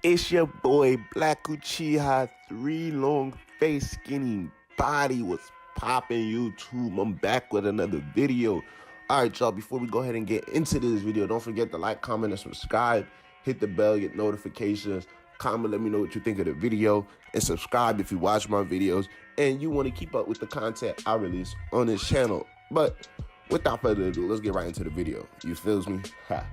It's your boy Black Uchiha, 3 long face, skinny body was popping YouTube. I'm back with another video. Alright, y'all, before we go ahead and get into this video, don't forget to like, comment, and subscribe. Hit the bell, get notifications. Comment, let me know what you think of the video. And subscribe if you watch my videos and you want to keep up with the content I release on this channel. But without further ado, let's get right into the video. You feels me? Ha.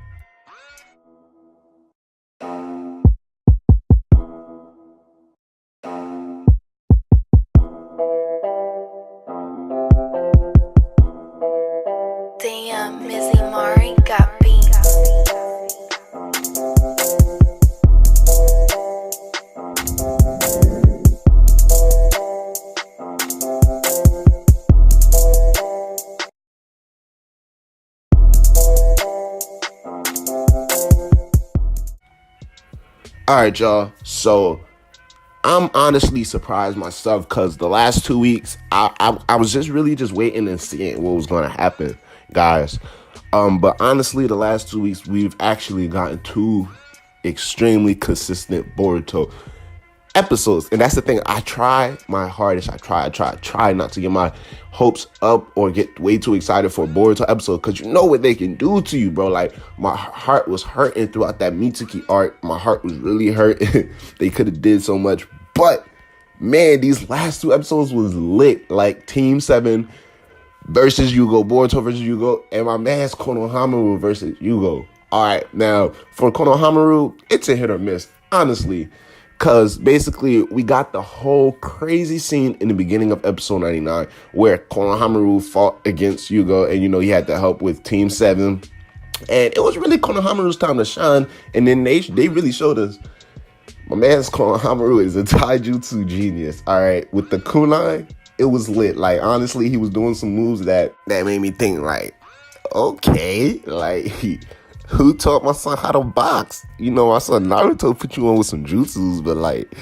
Damn, Mizzy Mari got beat. All right, y'all. So I'm honestly surprised myself because the last 2 weeks I was just really just waiting and seeing what was going to happen, guys. But honestly, the last 2 weeks we've actually gotten two extremely consistent Boruto episodes, and that's the thing. I try my hardest. I try not to get my hopes up or get way too excited for a Boruto episode, because you know what they can do to you, bro. Like, my heart was hurting throughout that Mitsuki arc. My heart was really hurt. They could have did so much, but man, these last two episodes was lit. Like Team 7 versus Yugo, Boruto versus Yugo, and my man's Konohamaru versus Yugo. All right, now for Konohamaru, it's a hit or miss, honestly. Because basically, we got the whole crazy scene in the beginning of episode 99 where Konohamaru fought against Yugo, and, you know, he had to help with Team 7. And it was really Konohamaru's time to shine. And then they really showed us my man's Konohamaru is a taijutsu genius. All right, with the kunai, it was lit. Like, honestly, he was doing some moves that made me think, like, okay, like, who taught my son how to box? You know, my son Naruto put you on with some jutsus, but like,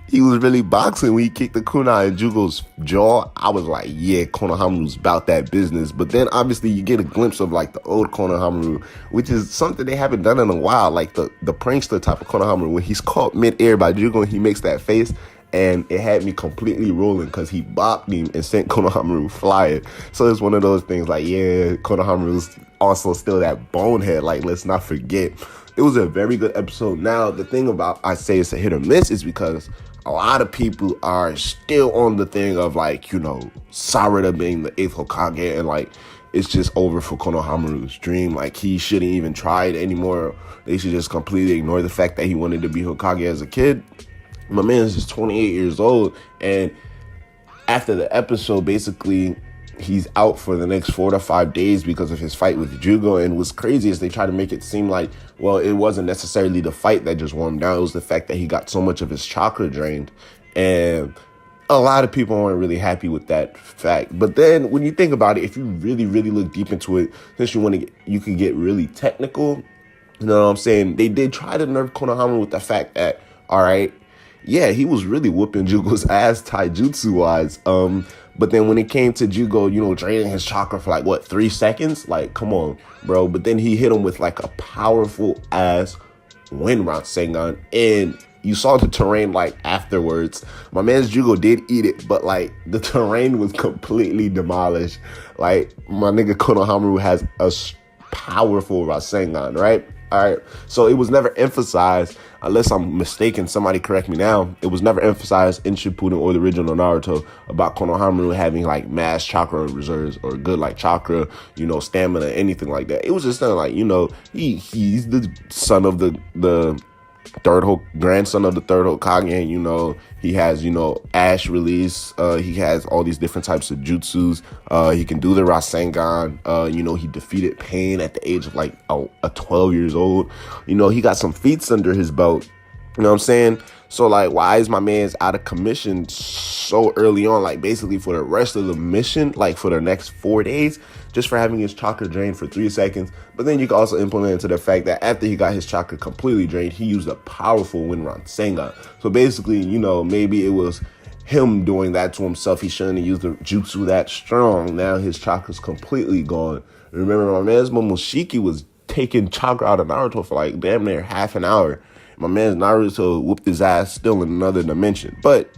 he was really boxing when he kicked the kunai in Jugo's jaw. I was like, yeah, Konohamaru's about that business. But then obviously you get a glimpse of like the old Konohamaru, which is something they haven't done in a while, like the prankster type of Konohamaru. When he's caught mid-air by Jugo and he makes that face, and it had me completely rolling because he bopped him and sent Konohamaru flying. So it's one of those things like, yeah, Konohamaru's also still that bonehead. Like, let's not forget. It was a very good episode. Now, the thing about I say it's a hit or miss is because a lot of people are still on the thing of, like, you know, Sarada being the 8th Hokage, and like, it's just over for Konohamaru's dream. Like, he shouldn't even try it anymore. They should just completely ignore the fact that he wanted to be Hokage as a kid. My man's just 28 years old, and after the episode, basically, he's out for the next 4 to 5 days because of his fight with Jugo. And what's crazy is they try to make it seem like, well, it wasn't necessarily the fight that just wore him down. It was the fact that he got so much of his chakra drained. And a lot of people aren't really happy with that fact. But then when you think about it, if you really, really look deep into it, since you can get really technical, you know what I'm saying? They did try to nerf Konohamaru with the fact that, all right, yeah, he was really whooping Jugo's ass taijutsu-wise. But then when it came to Jugo, you know, draining his chakra for like, what, 3 seconds? Like, come on, bro. But then he hit him with like a powerful-ass wind Rasengan. And you saw the terrain, like, afterwards. My man's Jugo did eat it, but like, the terrain was completely demolished. Like, my nigga Konohamaru has a powerful Rasengan, right? All right, so it was never emphasized, unless I'm mistaken, somebody correct me now, it was never emphasized in Shippuden or the original Naruto about Konohamaru having like mass chakra reserves or good like chakra, you know, stamina, anything like that. It was just like, you know, he's the son of the grandson of the third Hokage, and, you know, he has, you know, Ash release, he has all these different types of jutsus, he can do the Rasengan, you know, he defeated Pain at the age of like a 12 years old, you know, he got some feats under his belt, you know what I'm saying? So like, why is my man's out of commission so early on? Like, basically for the rest of the mission, like for the next 4 days, just for having his chakra drained for 3 seconds. But then you can also implement into the fact that after he got his chakra completely drained, he used a powerful wind Rasengan. So basically, you know, maybe it was him doing that to himself. He shouldn't have used the jutsu that strong. Now his chakra's completely gone. Remember, my man's Momoshiki was taking chakra out of Naruto for like damn near half an hour. My man Naruto whooped his ass still in another dimension. But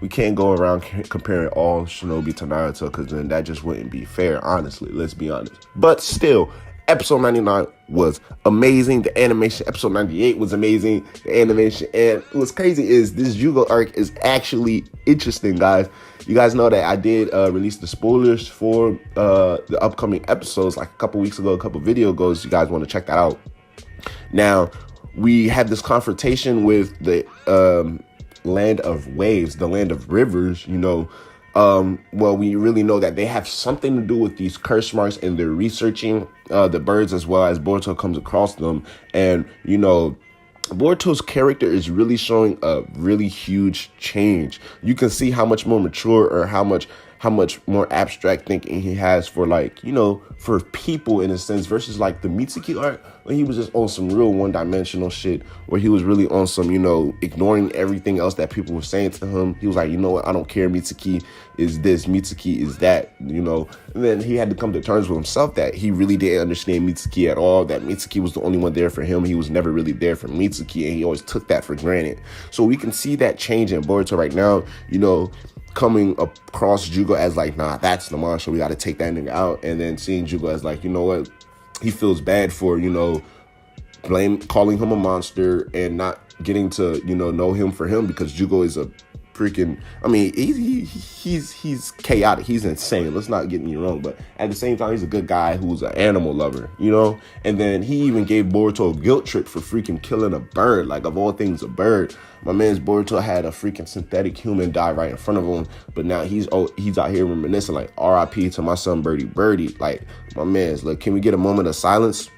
we can't go around comparing all Shinobi to Naruto because then that just wouldn't be fair, honestly. Let's be honest. But still, episode 99 was amazing. The animation, episode 98 was amazing. The animation, and what's crazy is this Jugo arc is actually interesting, guys. You guys know that I did release the spoilers for the upcoming episodes like a couple weeks ago, a couple video ago. You guys want to check that out. Now, we had this confrontation with the land of waves, the land of rivers, well, we really know that they have something to do with these curse marks, and they're researching the birds as well as Boruto comes across them. And, Boruto's character is really showing a really huge change. You can see how much more mature or how much more abstract thinking he has for for people in a sense versus like the Mitsuki arc when he was just on some real one-dimensional shit where he was really on some, ignoring everything else that people were saying to him. He was like, you know what, I don't care, Mitsuki is this, Mitsuki is that, and then he had to come to terms with himself that he really didn't understand Mitsuki at all, that Mitsuki was the only one there for him. He was never really there for Mitsuki, and he always took that for granted. So we can see that change in Boruto right now, coming across Jugo as like, nah, that's the monster, we got to take that nigga out. And then seeing Jugo as like, you know what, he feels bad for, calling him a monster and not getting to, know him for him, because Jugo is a freaking, he's chaotic, he's insane, let's not get me wrong, but at the same time, he's a good guy who's an animal lover, and then he even gave Boruto a guilt trip for freaking killing a bird, like of all things, a bird. My man's Boruto had a freaking synthetic human die right in front of him, but now he's out here reminiscing like, RIP to my son Birdie. Like, my man's, look, can we get a moment of silence?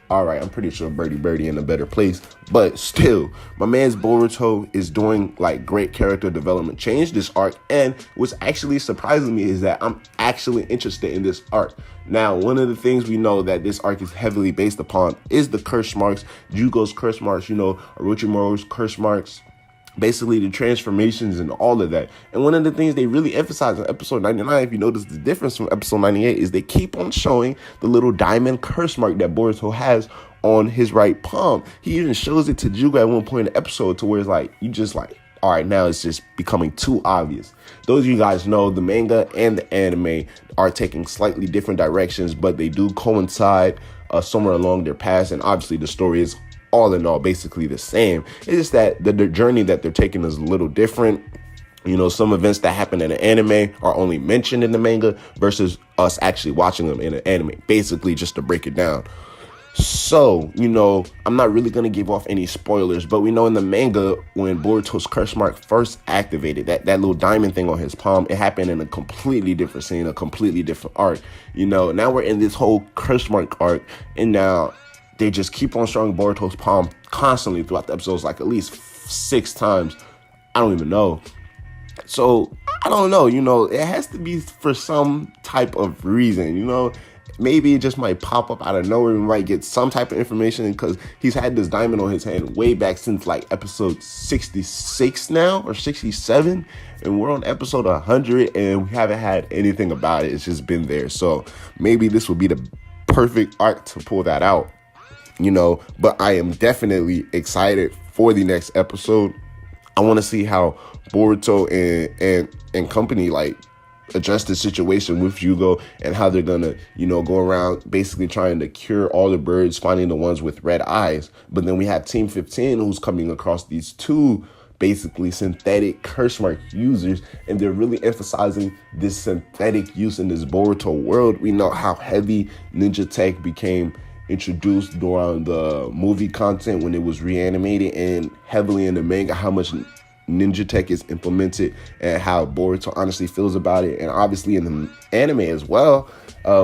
All right, I'm pretty sure Birdie in a better place, but still, my man's Boruto is doing like great character development change this arc, and what's actually surprising me is that I'm actually interested in this arc. Now, one of the things we know that this arc is heavily based upon is the curse marks, Jugo's curse marks, Orochimaru's curse marks, basically the transformations and all of that. And one of the things they really emphasize in episode 99, if you notice the difference from episode 98, is they keep on showing the little diamond curse mark that Boruto has on his right palm. He even shows it to Jugo at one point in the episode to where it's like, you just like, all right, now it's just becoming too obvious. Those of you guys know the manga and the anime are taking slightly different directions, but they do coincide somewhere along their paths. And obviously the story is all in all basically the same. It's just that the journey that they're taking is a little different. Some events that happen in the anime are only mentioned in the manga versus us actually watching them in an anime, basically just to break it down. So, I'm not really going to give off any spoilers, but we know in the manga when Boruto's curse mark first activated, that little diamond thing on his palm, it happened in a completely different scene, a completely different arc. Now we're in this whole curse mark arc, and now they just keep on showing Boruto's palm constantly throughout the episodes, like at least 6 times. I don't even know. So, I don't know, it has to be for some type of reason, Maybe it just might pop up out of nowhere. We might get some type of information because he's had this diamond on his hand way back since like episode 66 now or 67. And we're on episode 100 and we haven't had anything about it. It's just been there. So maybe this will be the perfect arc to pull that out, but I am definitely excited for the next episode. I want to see how Boruto and company like address the situation with Jugo and how they're gonna, go around basically trying to cure all the birds, finding the ones with red eyes. But then we have Team 15 who's coming across these 2 basically synthetic curse mark users, and they're really emphasizing this synthetic use in this Boruto world. We know how heavy ninja tech became introduced during the movie content when it was reanimated, and heavily in the manga how much ninja tech is implemented and how Boruto honestly feels about it. And obviously in the anime as well,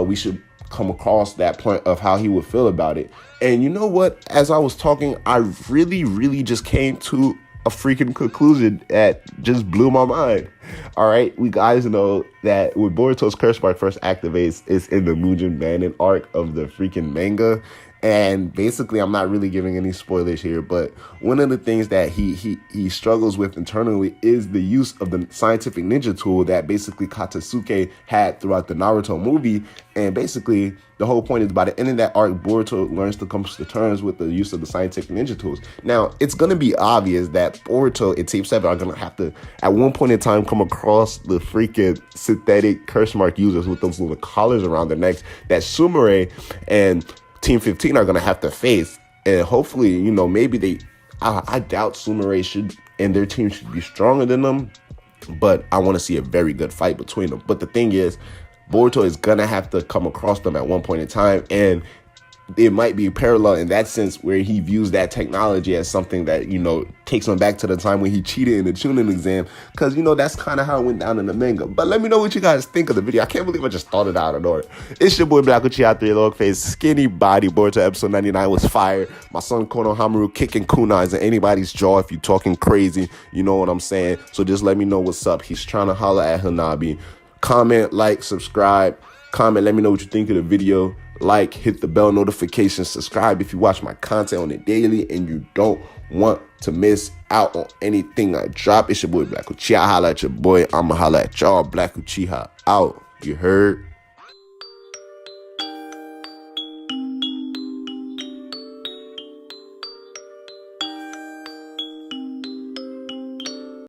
we should come across that point of how he would feel about it. And you know what, as I was talking, I really just came to a freaking conclusion that just blew my mind. All right, we guys know that when Boruto's curse mark first activates, it's in the Mugen Bandit arc of the freaking manga. And basically, I'm not really giving any spoilers here, but one of the things that he struggles with internally is the use of the scientific ninja tool that basically Katsusuke had throughout the Naruto movie. And basically, the whole point is by the end of that arc, Boruto learns to come to terms with the use of the scientific ninja tools. Now, it's going to be obvious that Boruto and Tape 7 are going to have to, at one point in time, come across the freaking synthetic curse mark users with those little collars around their necks that Sumire and Team 15 are going to have to face. And hopefully, maybe I doubt Sumire should and their team should be stronger than them, but I want to see a very good fight between them. But the thing is, Boruto is going to have to come across them at one point in time, and it might be parallel in that sense where he views that technology as something that, takes him back to the time when he cheated in the tuning exam. Because, that's kind of how it went down in the manga. But let me know what you guys think of the video. I can't believe I just thought it out of nowhere. It's your boy Black Uchiha 3 Log Face, skinny body. Boruto episode 99 was fire. My son Konohamaru kicking kunais in anybody's jaw if you talking crazy. You know what I'm saying? So just let me know what's up. He's trying to holler at Hanabi. Comment, like, subscribe. Comment, let me know what you think of the video. Like, hit the bell notification, subscribe if you watch my content on the daily and you don't want to miss out on anything I drop. It's your boy Black Uchiha. Holla at your boy. I'ma holla at y'all. Black Uchiha out. You heard?